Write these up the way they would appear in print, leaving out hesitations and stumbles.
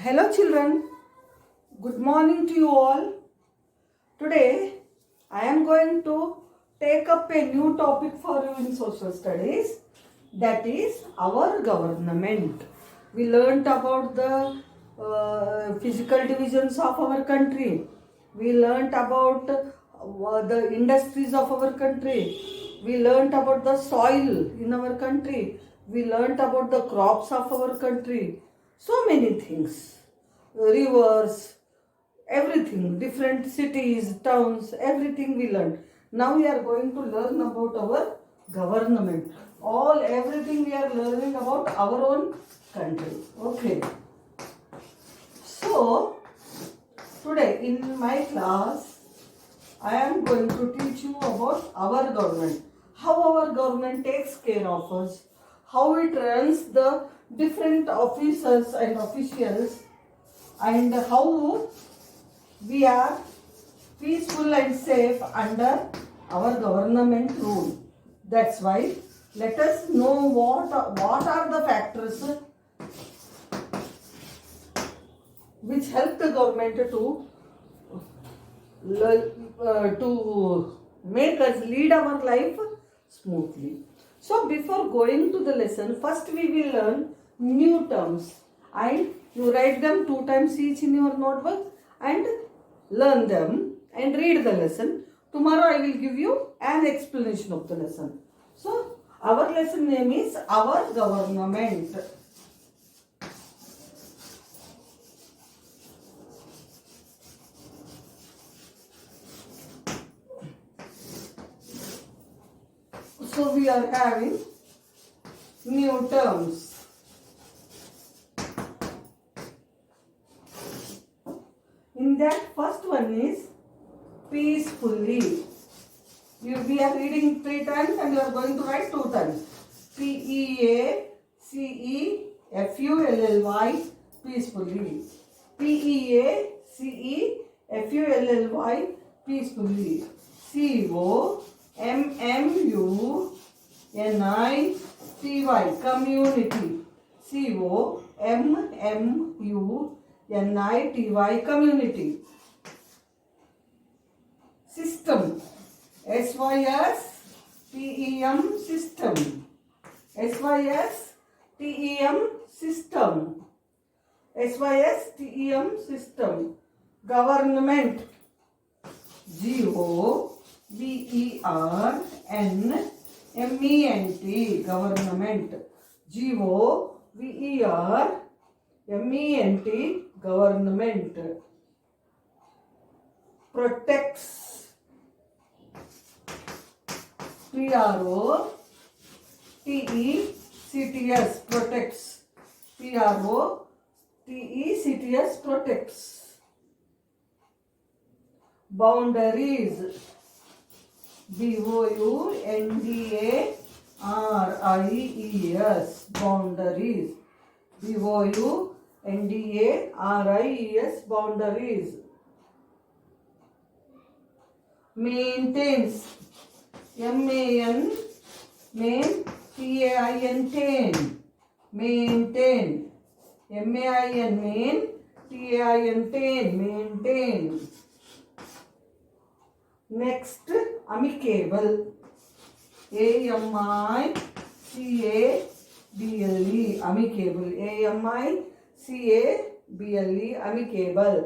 Hello children, good morning to you all. Today I am going to take up a new topic for you in social studies, that is our government. We learnt about the physical divisions of our country. We learnt about the industries of our country. We learnt about the soil in our country. We learnt about the crops of our country. So many things, rivers, everything, different cities, towns, everything we learned. Now we are going to learn about our government. Everything we are learning about our own country. Okay. So, today in my class, I am going to teach you about our government. How our government takes care of us. How it runs the different officers and officials, and how we are peaceful and safe under our government rule. That's why let us know what are the factors which help the government to make us lead our life smoothly. So before going to the lesson, first we will learn new terms, and you write them 2 times each in your notebook and learn them and read the lesson. Tomorrow I will give you an explanation of the lesson. So our lesson name is Our Government. So we are having new terms. In that, first one is peacefully. We are reading 3 times and you are going to write 2 times. Peacefully. Peacefully. Peacefully. Peacefully. Community. COMMUNITY. Community. System. SYSTEM. System. System. System. Government. GOVERNMENT. Government. GOVERNMENT. Government. Protects. PROTECTS. Protects. PROTECTS. Protects. Boundaries. BOUNDARIES. Boundaries. BOUNDARIES. Boundaries. Maintains. MAN. TAIN. Maintain. MAIN. TAIN. Maintain. Next, amicable. AMICABLE. Amicable. AMICABLE. Amicable.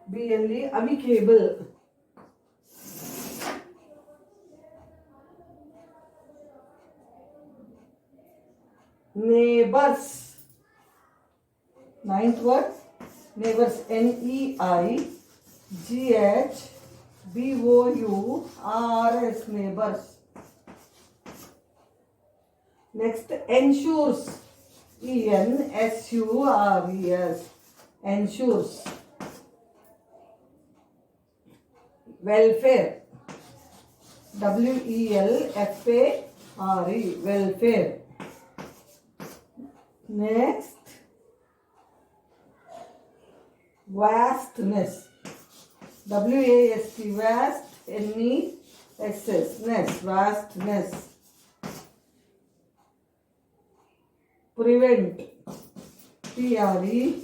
AMICABLE. Amicable. Neighbors. Ninth word, neighbors. NEIGHBOURS. Neighbors. Next, ensures. ENSURES. Ensures. Welfare. WELFARE. Welfare. Next, vastness. WAST. Vast. NESS. Vastness. Prevent. Prevent,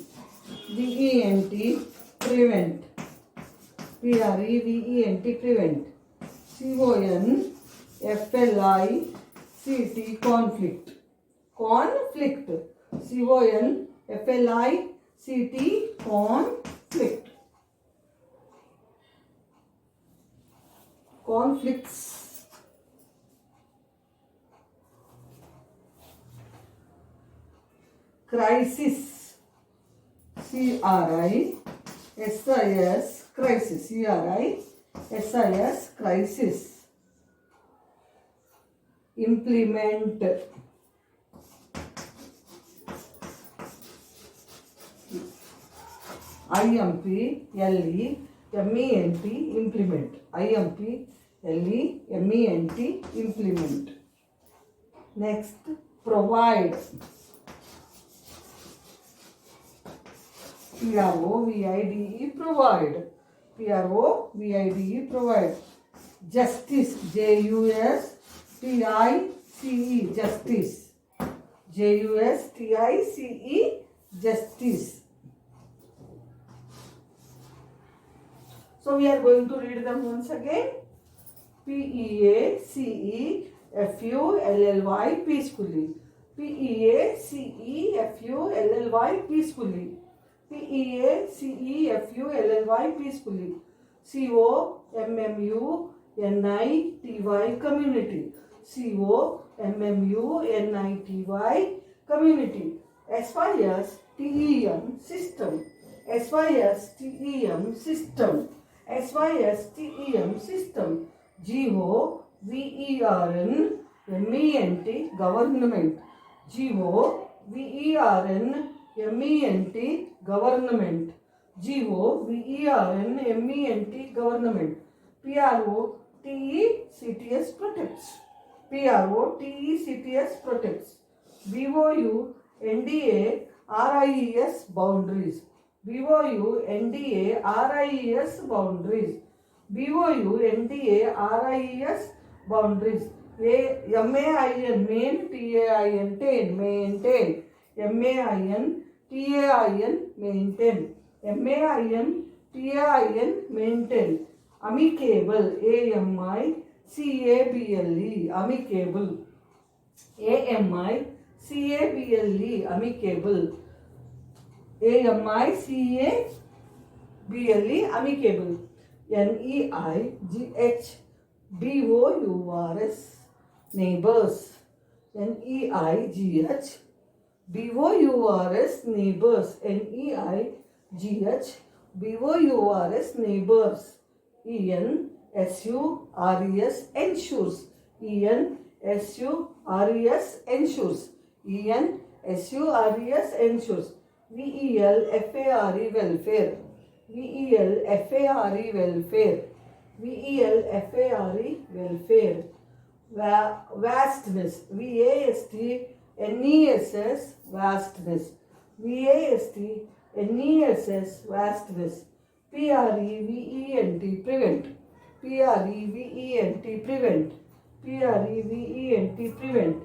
prevent. Prevent. Conflict, conflict. Conflict. Conflict, conflict. Conflicts. Crisis. CRISIS, crisis. CRISIS, crisis. Implement. IMPLEMENT, implement. IMPLEMENT, implement. Next, provide. PROVIDE, provide. PROVIDE, provide. Justice, JUSTICE, justice. JUSTICE, justice. So we are going to read them once again. PEACEFULLY, peacefully. PEACEFULLY, peacefully. PEACEFULLY, peacefully. COMMUNITY, community. COMMUNITY, community. SYSTEM, system. SYSTEM, system. SYSTEM, system. GOVERNMENT, government. GOVERNMENT, government. GOVERNMENT, government. PROTECTS, protects. PROTECTS, protects. BOUNDARIES, boundaries. BOUNDARIES, boundaries. BOUNDARIES, boundaries. MAIN, main. TAIN, tain, maintain. MAIN, TAIN, maintain. MAIN, TAIN, maintain. Amicable, AMICABLE, amicable. AMICABLE, amicable. AMICABLE, amicable. NEIGHBOURS, neighbors. NEIGHBOURS, neighbors. NEIGHBOURS, neighbors. ENSURES, ensures. ENSURES, ensures. ENSURES, ensures. VELFARE, welfare. VELFARE, welfare. VELFARE, welfare. Vastness. VASTNESS, vastness. VASTNESS, vastness. PREVENT, prevent. PREVENT, prevent. PREVENT, prevent.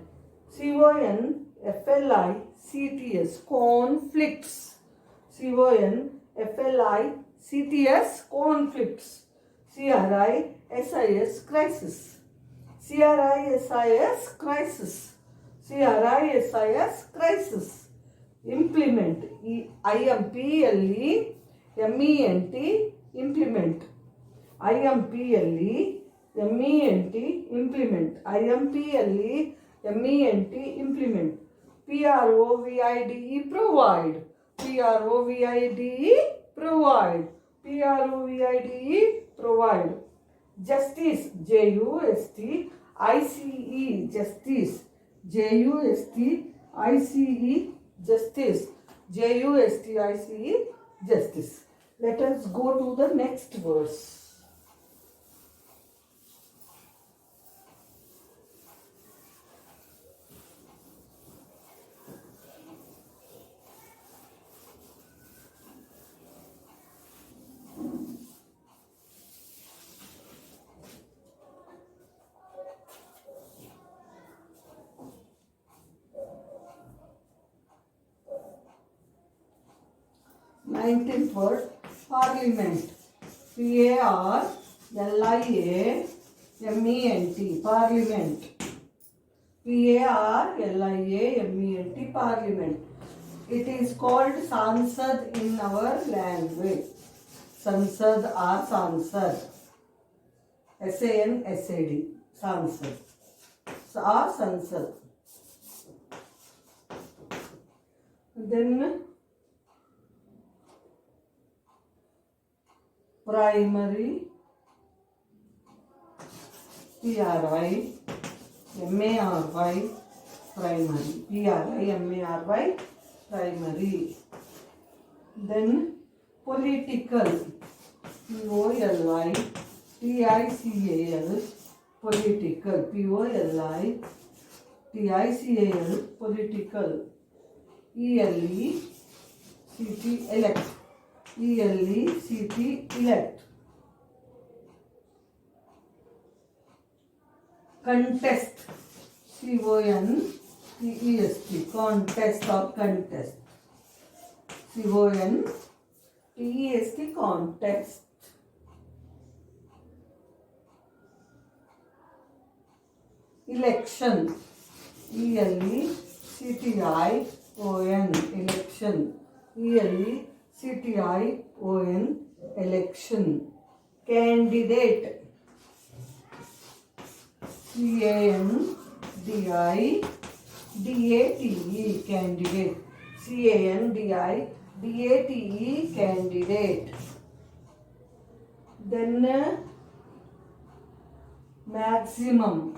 CONFLICTS, conflicts. CONFLICTS, conflicts. CRISIS, crisis. CRISIS, crisis. CRISIS, crisis. Implement. IMPLEMENT, implement. IMPLEMENT, implement. IMPLEMENT, implement. PROVIDE, provide. PROVIDE, provide. PROVIDE, provide. Justice, JUSTICE, justice. JUSTICE, justice. JUSTICE, justice. Let us go to the next verse. 19th word, parliament. P-A-R-L-I-A-M-E-N-T, parliament. P-A-R-L-I-A-M-E-N-T, parliament. It is called Sansad in our language. Sansad or Sansad. S-A-N-S-A-D. Sansad. Or Sansad. Then primary. P-R-I-M-A-R-Y. Primary. P-R-I-M-A-R-Y. Primary. Then political. P-O-L-I-T-I-C-A-L. Political. P-O-L-I-T-I-C-A-L. Political. E-L-E-C-T. Elect. E-L-E-C-T. Elect. Contest. C-O-N-T-E-S-T. Contest or contest. C-O-N-T-E-S-T. Contest. Election. E-L-E-C-T-I-O-N. Election. E-L-E-C-T-I-O-N. Election. Candidate. C-A-N-D-I-D-A-T-E. Candidate. C-A-N-D-I-D-A-T-E. Candidate. Then maximum.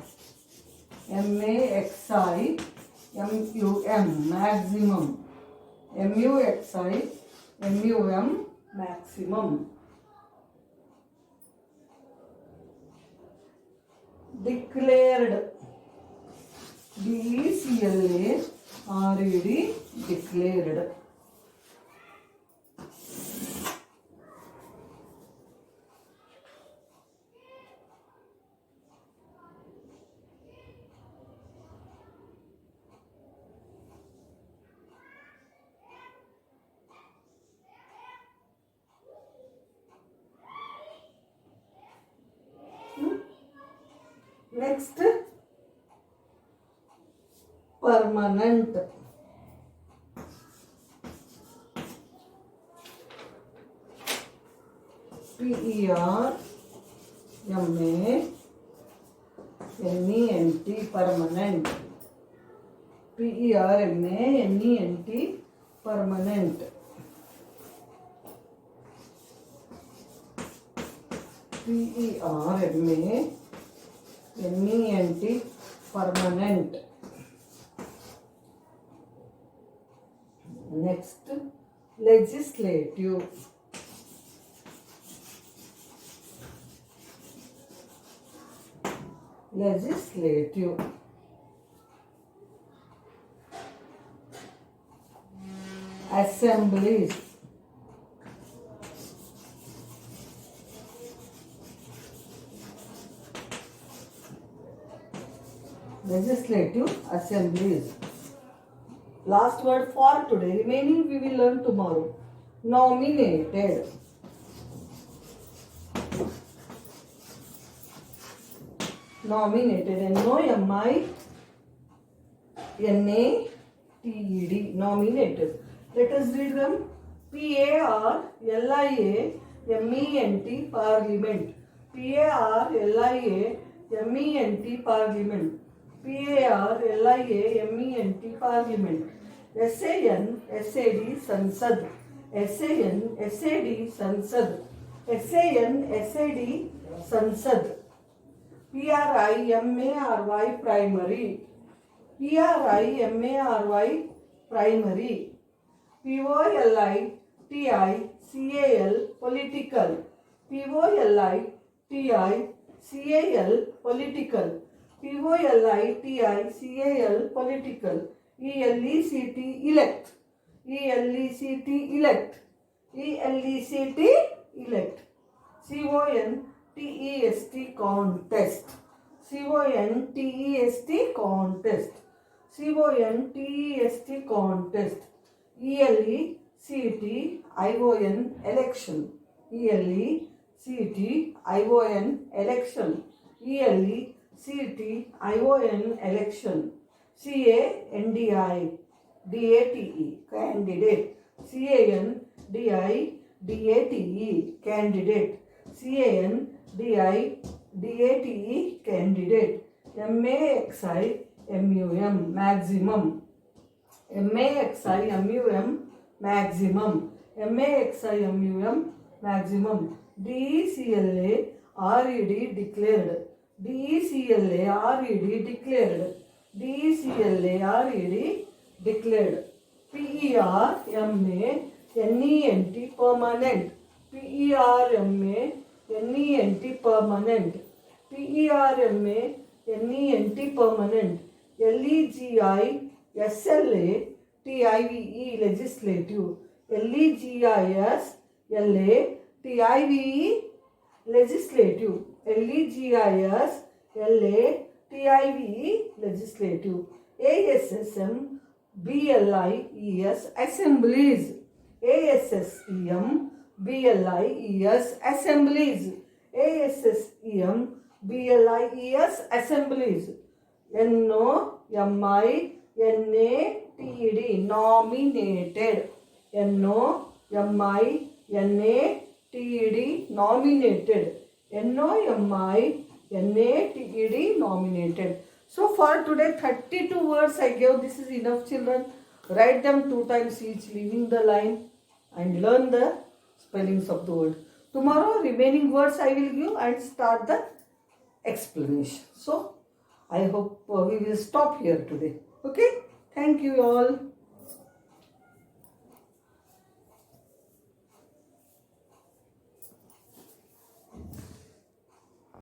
M-A-X-I-M-U-M. Maximum. M-U-X-I-M-U-M. Maximum. Declared. D-E-C-L-A-R-E-D. Declared. Next, permanent. P-E-R-M-A-N-E-N-T. Permanent. P-E-R-M-A-N-E-N-T. Permanent. P-E-R-M-A-N-E-N-T. Permanent. Next, legislative. Legislative. Assemblies. Legislative assemblies. Last word for today. Remaining we will learn tomorrow. Nominated. Nominated. N-O-M-I-N-A-T-E-D. Nominated. Let us read them. P-A-R-L-I-A-M-E-N-T. Parliament. P-A-R-L-I-A-M-E-N-T. Parliament. P-A-R-L-I-A-M-E-N-T. Parliament. S-A-N-S-A-D. Sansad. S-A-N-S-A-D. Sansad. S-A-N-S-A-D. Sansad. P-R-I-M-A-R-Y. Primary. P-R-I-M-A-R-Y. Primary. P-O-L-I-T-I-C-A-L. Political. P-O-L-I-T-I-C-A-L. Political. P-O-L-I-T-I-C-A-L. Political. E-L-E-C-T. Elect. E-L-E-C-T. Elect. E-L-E-C-T. Elect. C-O-N-T-E-S-T. Contest. C-O-N-T-E-S-T. Contest. C-O-N-T-E-S-T. Contest. CET-ION election. ELE-CET-ION election. ELE-CET-ION election. CANDI DATE candidate. CANDI DATE candidate. CANDI DATE candidate. MAXIMUM maximum. MAXIMUM maximum. MAXIMUM maximum. DECLA RED declared. DECLA RED declared. DECLA RED declared. PERMA NENT permanent. PERMA NENT permanent. PERMA NENT permanent. LEGI SLA TIVE legislative. LEGIS LA TIVE legislative. LEGIS LA TIVE legislative. ASSM BLIES assemblies. ASSEM BLIES assemblies. ASSEM BLIES assemblies. NOMINATED nominated. NOMINATED nominated. NOMINATED nominated. So for today 32 words I gave. This is enough, children. Write them 2 times each, leaving the line, and learn the spellings of the word. Tomorrow remaining words I will give and start the explanation. So I hope we will stop here today. Okay. Thank you all.